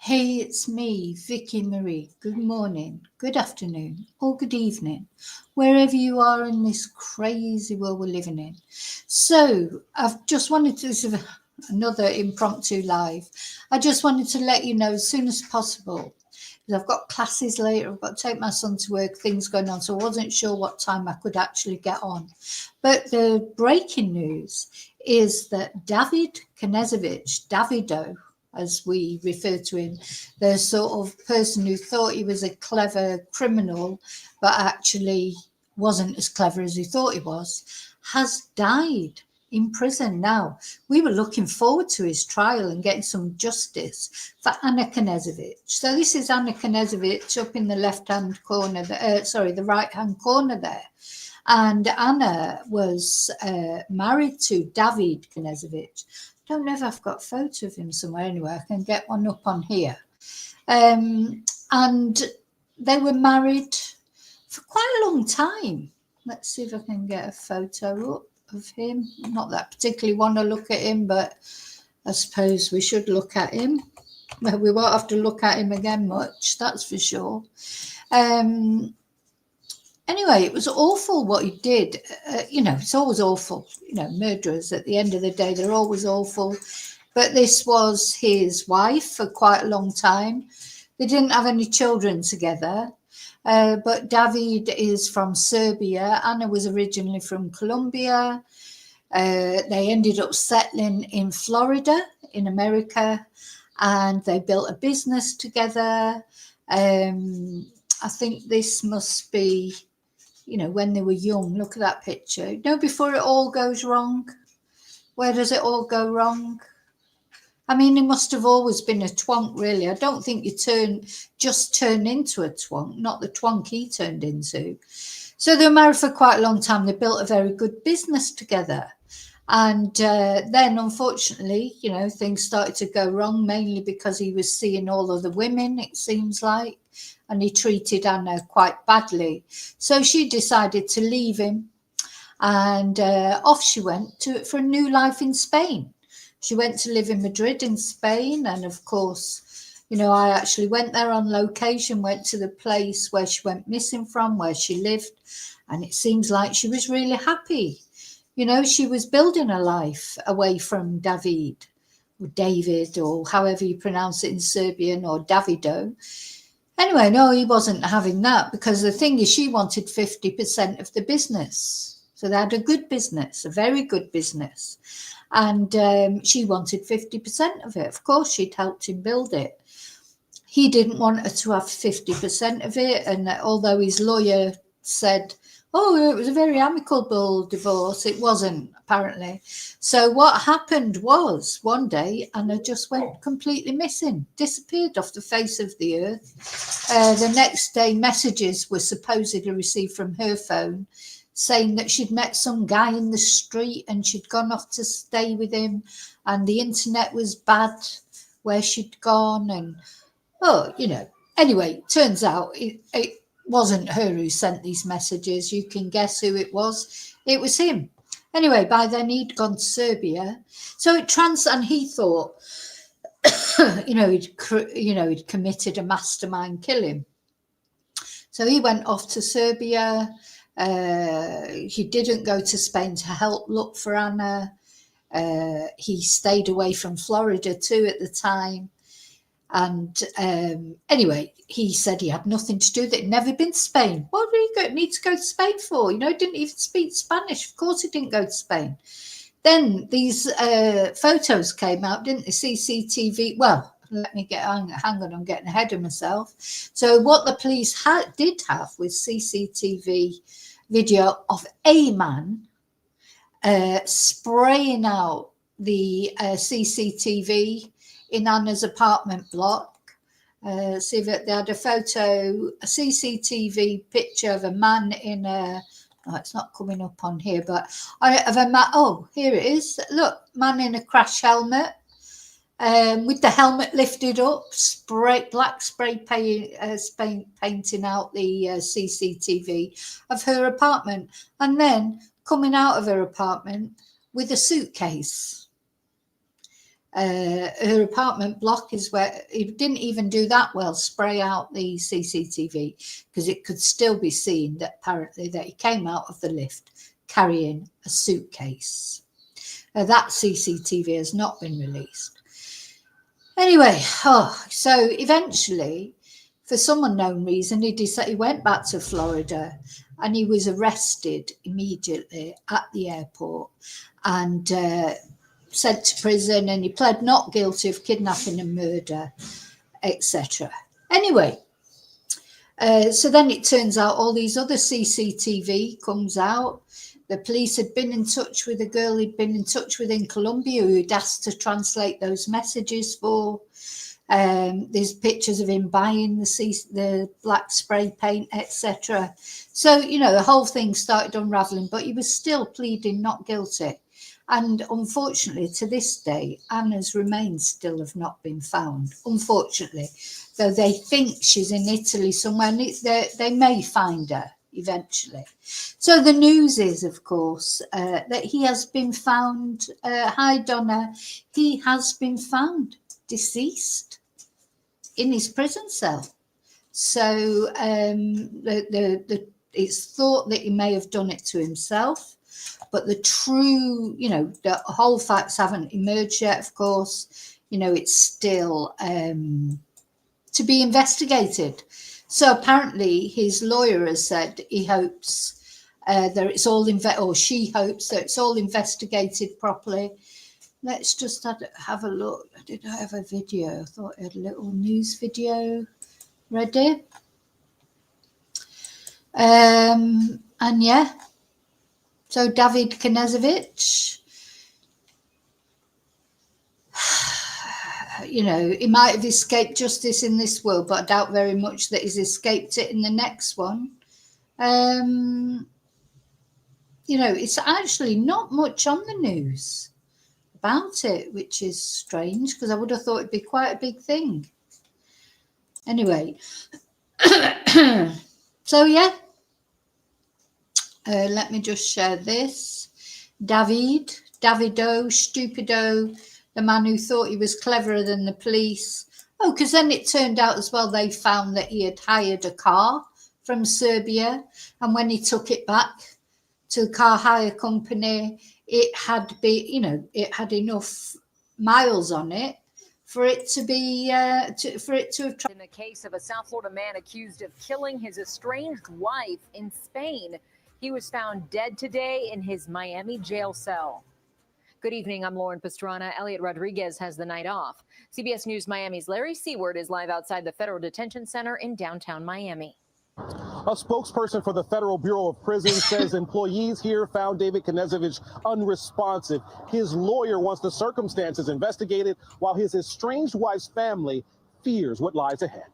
Hey, it's me, Vicky Marie. Good morning, good afternoon, or good evening, wherever you are in this crazy world we're living in. So, I've just wanted to, this is another impromptu live. I just wanted to let you know as soon as possible, because I've got classes later, I've got to take my son to work, things going on, so I wasn't sure what time I could actually get on. But the breaking news is that David Knezevic, Davido, as we refer to him, the sort of person who thought he was a clever criminal, but actually wasn't as clever as he thought he was, has died in prison now. We were looking forward to his trial and getting some justice for Anna Knezevic. So this is Anna Knezevic up in the left-hand corner, the right-hand corner there. And Anna was married to David Knezevic. Don't know if I've got a photo of him somewhere. Anyway, I can get one up on here. And they were married for quite a long time. Let's see if I can get a photo up of him. Not that I particularly want to look at him, but I suppose we should look at him. Well, we won't have to look at him again much, that's for sure. Anyway, it was awful what he did. It's always awful. Murderers, at the end of the day, they're always awful. But this was his wife for quite a long time. They didn't have any children together. But David is from Serbia. Anna was originally from Colombia. They ended up settling in Florida, in America, and they built a business together. I think this must be, when they were young. Look at that picture. Before it all goes wrong. Where does it all go wrong? I mean, he must have always been a twonk, really. I don't think you just turn into a twonk, not the twonk he turned into. So they were married for quite a long time. They built a very good business together. And then, unfortunately, things started to go wrong, mainly because he was seeing all of the women, it seems like, and he treated Anna quite badly. So she decided to leave him, and off she went for a new life in Spain. She went to live in Madrid in Spain, and of course, I actually went there on location, went to the place where she went missing from, where she lived, and it seems like she was really happy. She was building a life away from David, or David, or however you pronounce it in Serbian, or Davido. Anyway, no, he wasn't having that, because the thing is, she wanted 50% of the business. So they had a good business, a very good business. And she wanted 50% of it. Of course, she'd helped him build it. He didn't want her to have 50% of it. And although his lawyer said, oh, it was a very amicable divorce, it wasn't, apparently. So what happened was, one day, Anna just went completely missing, disappeared off the face of the earth. The next day, messages were supposedly received from her phone saying that she'd met some guy in the street and she'd gone off to stay with him, and the internet was bad where she'd gone. And, anyway, turns out it wasn't her who sent these messages. You can guess who it was. It was him. Anyway, by then he'd gone to Serbia. So and he thought, he'd committed a mastermind killing. So he went off to Serbia. He didn't go to Spain to help look for Anna. He stayed away from Florida too at the time. And anyway, he said he had nothing to do with it. He'd never been to Spain. What did he need to go to Spain for? Didn't even speak Spanish. Of course he didn't go to Spain. Then these photos came out, didn't they? CCTV. Well, let me hang on, I'm getting ahead of myself. So what the police did have was CCTV video of a man spraying out the CCTV in Anna's apartment block. See that they had a CCTV picture of a man in a, oh, it's not coming up on here, but of a man, oh, here it is. Look, man in a crash helmet, with the helmet lifted up, black spray painting out the CCTV of her apartment, and then coming out of her apartment with a suitcase. Her apartment block is where it didn't even do that well, spray out the CCTV, because it could still be seen that apparently that he came out of the lift carrying a suitcase. That CCTV has not been released. Anyway, so eventually, for some unknown reason, he went back to Florida, and he was arrested immediately at the airport and sent to prison, and he pled not guilty of kidnapping and murder, etc. Anyway, so then it turns out all these other CCTV comes out. The police had been in touch with a girl he'd been in touch with in Colombia who he'd asked to translate those messages for. There's pictures of him buying the black spray paint, etc. So, the whole thing started unraveling, but he was still pleading not guilty. And unfortunately, to this day, Anna's remains still have not been found, unfortunately. Though they think she's in Italy somewhere, and they may find her eventually. So the news is, of course, that he has been found, hi Donna, he has been found deceased in his prison cell. So it's thought that he may have done it to himself. But the true, the whole facts haven't emerged yet, of course. It's still to be investigated. So apparently his lawyer has said he hopes that it's all, or she hopes that it's all investigated properly. Let's just have a look. Did I have a video? I thought I had a little news video ready. And yeah. So David Knezevic, he might have escaped justice in this world, but I doubt very much that he's escaped it in the next one. It's actually not much on the news about it, which is strange, because I would have thought it'd be quite a big thing. Anyway, so yeah. Let me just share this. Davido, Stupido, the man who thought he was cleverer than the police. Oh, because then it turned out as well, they found that he had hired a car from Serbia. And when he took it back to the car hire company, it had it had enough miles on it for it to be, for it to have... In the case of a South Florida man accused of killing his estranged wife in Spain. He was found dead today in his Miami jail cell. Good evening. I'm Lauren Pastrana. Elliot Rodriguez has the night off. CBS News Miami's Larry Seward is live outside the Federal Detention Center in downtown Miami. A spokesperson for the Federal Bureau of Prisons says employees here found David Knezevic unresponsive. His lawyer wants the circumstances investigated, while his estranged wife's family fears what lies ahead.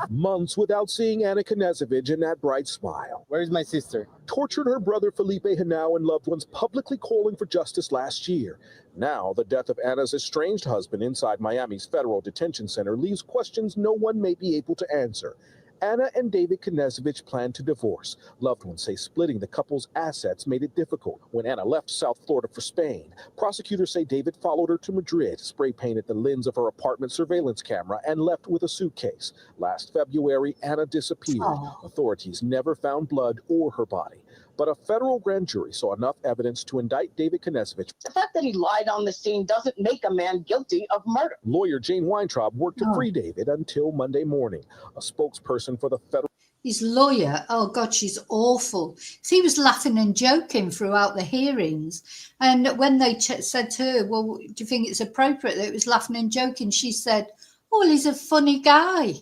Months without seeing Anna Knezevic and that bright smile. Where's my sister? Tortured her brother Felipe Henao and loved ones publicly calling for justice last year. Now, the death of Anna's estranged husband inside Miami's Federal Detention Center leaves questions no one may be able to answer. Anna and David Knezevic plan to divorce. Loved ones say splitting the couple's assets made it difficult. When Anna left South Florida for Spain, prosecutors say David followed her to Madrid, spray painted the lens of her apartment surveillance camera, and left with a suitcase. Last February, Anna disappeared. Authorities never found blood or her body. But a federal grand jury saw enough evidence to indict David Knezevic. The fact that he lied on the scene doesn't make a man guilty of murder. Lawyer Jane Weintraub worked to free David until Monday morning. A spokesperson for the federal... His lawyer, oh God, she's awful. He was laughing and joking throughout the hearings. And when they said to her, well, do you think it's appropriate that it was laughing and joking? She said, oh, well, he's a funny guy.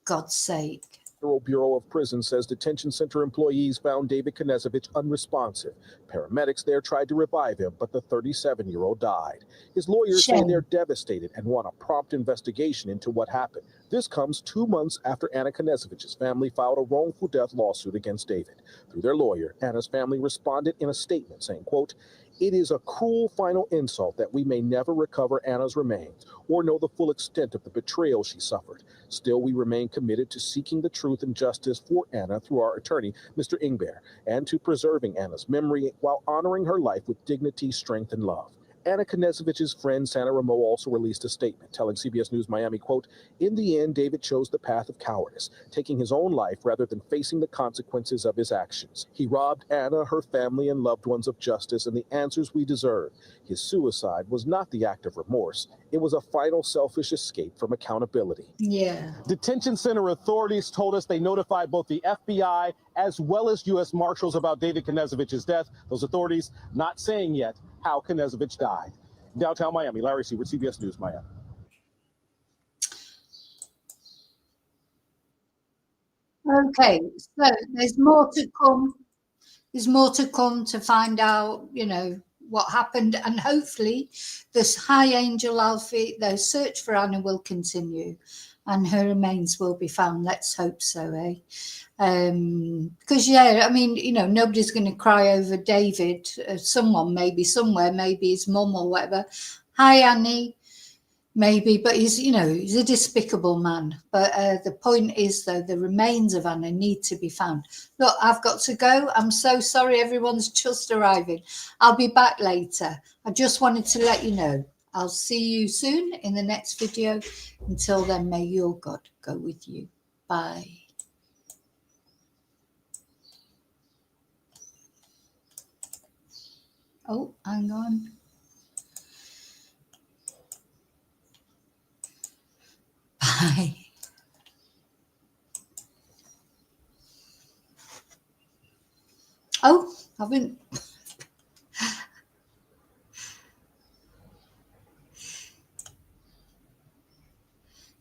God's sake. Federal Bureau of Prisons says detention center employees found David Knezevic unresponsive. Paramedics there tried to revive him, but the 37-year-old died. His lawyers say they're devastated and want a prompt investigation into what happened. This comes 2 months after Anna Knezevic's family filed a wrongful death lawsuit against David. Through their lawyer, Anna's family responded in a statement saying, quote, "It is a cruel final insult that we may never recover Anna's remains or know the full extent of the betrayal she suffered. Still, we remain committed to seeking the truth and justice for Anna through our attorney, Mr. Ingber, and to preserving Anna's memory while honoring her life with dignity, strength, and love." Anna Knezevic's friend Santa Ramo also released a statement telling CBS News Miami, quote, "In the end, David chose the path of cowardice, taking his own life rather than facing the consequences of his actions. He robbed Anna, her family, and loved ones of justice and the answers we deserve. His suicide was not the act of remorse. It was a final selfish escape from accountability." Yeah. Detention center authorities told us they notified both the FBI as well as U.S. Marshals about David Knezevic's death. Those authorities not saying yet how Knezevic died. Downtown Miami, Larry Seward, CBS News, Miami. Okay, so there's more to come. There's more to come to find out, you know, what happened, and hopefully this High Angel Alfie, the search for Anna will continue and her remains will be found. Let's hope so, eh? Because, yeah, I mean, you know, nobody's going to cry over David. Someone maybe somewhere, maybe his mum or whatever. Hi, Annie. Maybe, but he's, you know, he's a despicable man. But the point is, though, the remains of Anna need to be found. Look, I've got to go. I'm so sorry. Everyone's just arriving. I'll be back later. I just wanted to let you know. I'll see you soon in the next video. Until then, may your God go with you. Bye. Oh, hang on. Bye. Oh, I haven't.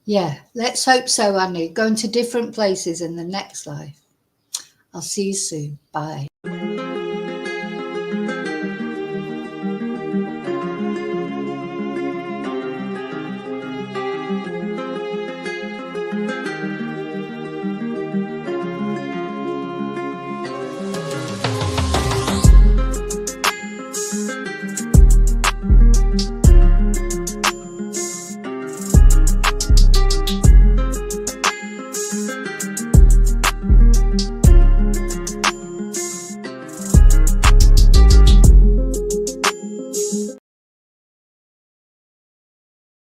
Yeah, let's hope so, Annie. Going to different places in the next life. I'll see you soon. Bye.